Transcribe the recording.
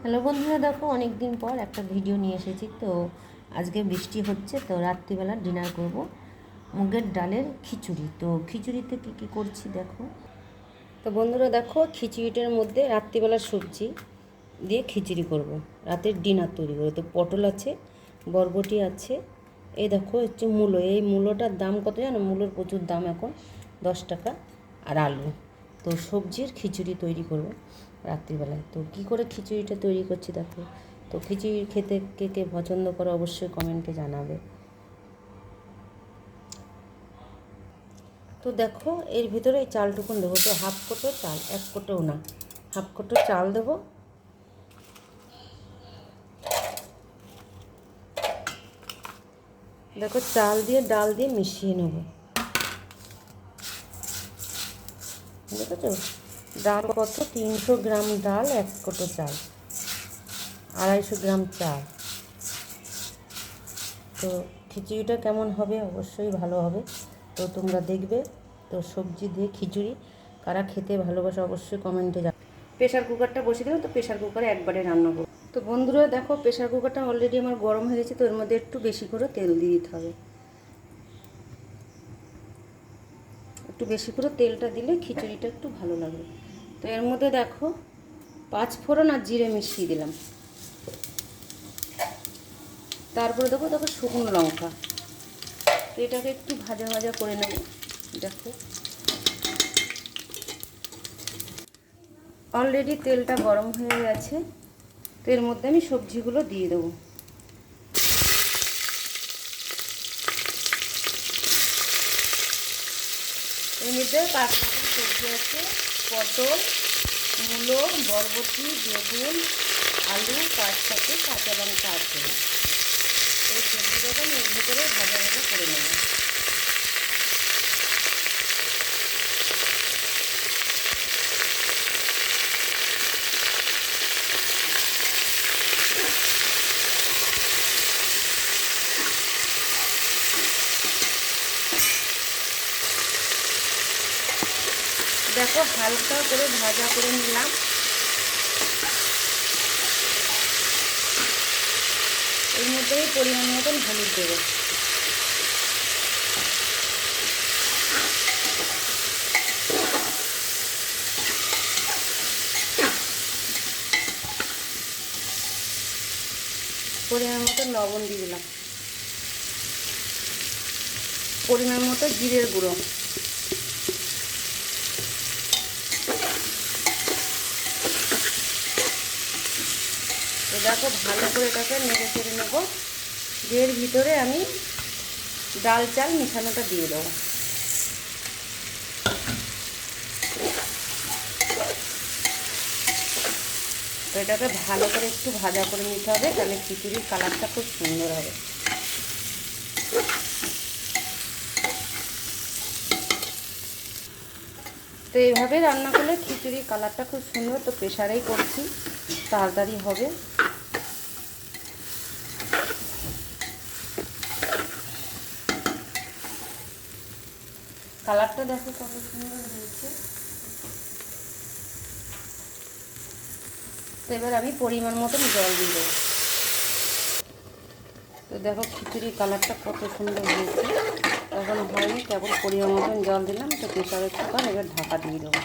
Hello বন্ধুরা, দেখো অনেক দিন পর একটা ভিডিও নিয়ে এসেছি। তো আজকে বৃষ্টি হচ্ছে, তো রাত্রিবেলা ডিনার করব মুগের ডালের খিচুড়ি। তো খিচুড়িতে কী কী করছি দেখো। তো বন্ধুরা দেখো, খিচুড়িটার মধ্যে রাত্রিবেলার সবজি দিয়ে খিচুড়ি করব, রাতের ডিনার তৈরি করবো। তো পটল আছে, বরবটি আছে, এই দেখো হচ্ছে মূলো। এই মূলোটার দাম কত জানো? মূলোর প্রচুর দাম এখন, 10 টাকা। আর আলু। তো সবজির খিচুড়ি তৈরি করব রাত্রিবেলায়। তো কী করে খিচুড়িটা তৈরি করছি দেখো। তো খিচুড়ি খেতে কে কে পছন্দ করো অবশ্যই কমেন্টে জানাবে। তো দেখো এর ভিতরে এই চালটুকুন দেবো। তো হাফ কোটো চাল, 1 কোটোও না, হাফ কোটো চাল দেবো। দেখো চাল দিয়ে ডাল দিয়ে মিশিয়ে নেব। দেখেছো ডাল কত? 300 গ্রাম ডাল, 1 কোটো চাল, 250 গ্রাম চাল। তো খিচুড়িটা কেমন হবে? অবশ্যই ভালো হবে। তো তোমরা দেখবে। তো সবজি দিয়ে খিচুড়ি কারা খেতে ভালোবাসে অবশ্যই কমেন্টে জানাবে। প্রেশার কুকারটা বসিয়ে দিলাম। তো প্রেশার কুকারে একবারে রান্না করব। তো বন্ধুরা দেখো, প্রেশার কুকারটা অলরেডি আমার গরম হয়ে গেছে। তো এর মধ্যে একটু বেশি করে তেল দিয়ে দিতে হবে। একটু বেশি করে তেলটা দিলে খিচুড়িটা একটু ভালো লাগবে। তো এর মধ্যে দেখো 5 ফোড়ন আর জিরে মিশিয়ে দিলাম। তারপরে দেখো শুকনো লঙ্কা। তো এটাকে একটু ভাজা ভাজা করে নেব। দেখো অলরেডি তেলটা গরম হয়ে গেছে। তো এর মধ্যে আমি সবজিগুলো দিয়ে দেবো। এর মধ্যে 5 রকম সবজি আছে: পটল, মূলো, বরবটি, বেগুন, আলু, তার সাথে কাঁচা লঙ্কা আছে। এই সবজিটাকে আমি এর ভিতরে ভাজা ভাজা করে নেব। দেখো হালকা করে ভাজা করে নিলাম। এর মধ্যেই পরিমাণ মতন হলুদ দেবো। পরিমাণ মতো লবণ দিয়ে দিলাম। পরিমাণ মতো জিরের গুঁড়ো। তো দেখো ভালো করে এটাকে নেড়ে চেড়ে নেবো। এর ভিতরে আমি ডাল চাল মিশানোটা দিয়ে দেবো। তো এটাকে ভালো করে একটু ভাজা করে নিতে হবে, তাহলে খিচুড়ির কালারটা খুব সুন্দর হবে। তো এইভাবে রান্না করলে খিচুড়ির কালারটা খুব সুন্দর। তো প্রেশারেই করছি, তাড়াতাড়ি হবে। কালারটা দেখো কত সুন্দর হয়েছে। তো এবার আমি পরিমাণ মতন জল দিয়ে দেবো। তো দেখো খিচুড়ির কালারটা কত সুন্দর হয়েছে। এখন হয়নি, কেবল পরিমাণ মতন জল দিলাম। তো প্রেশারের কুকার এবার ঢাকা দিয়ে দেবো।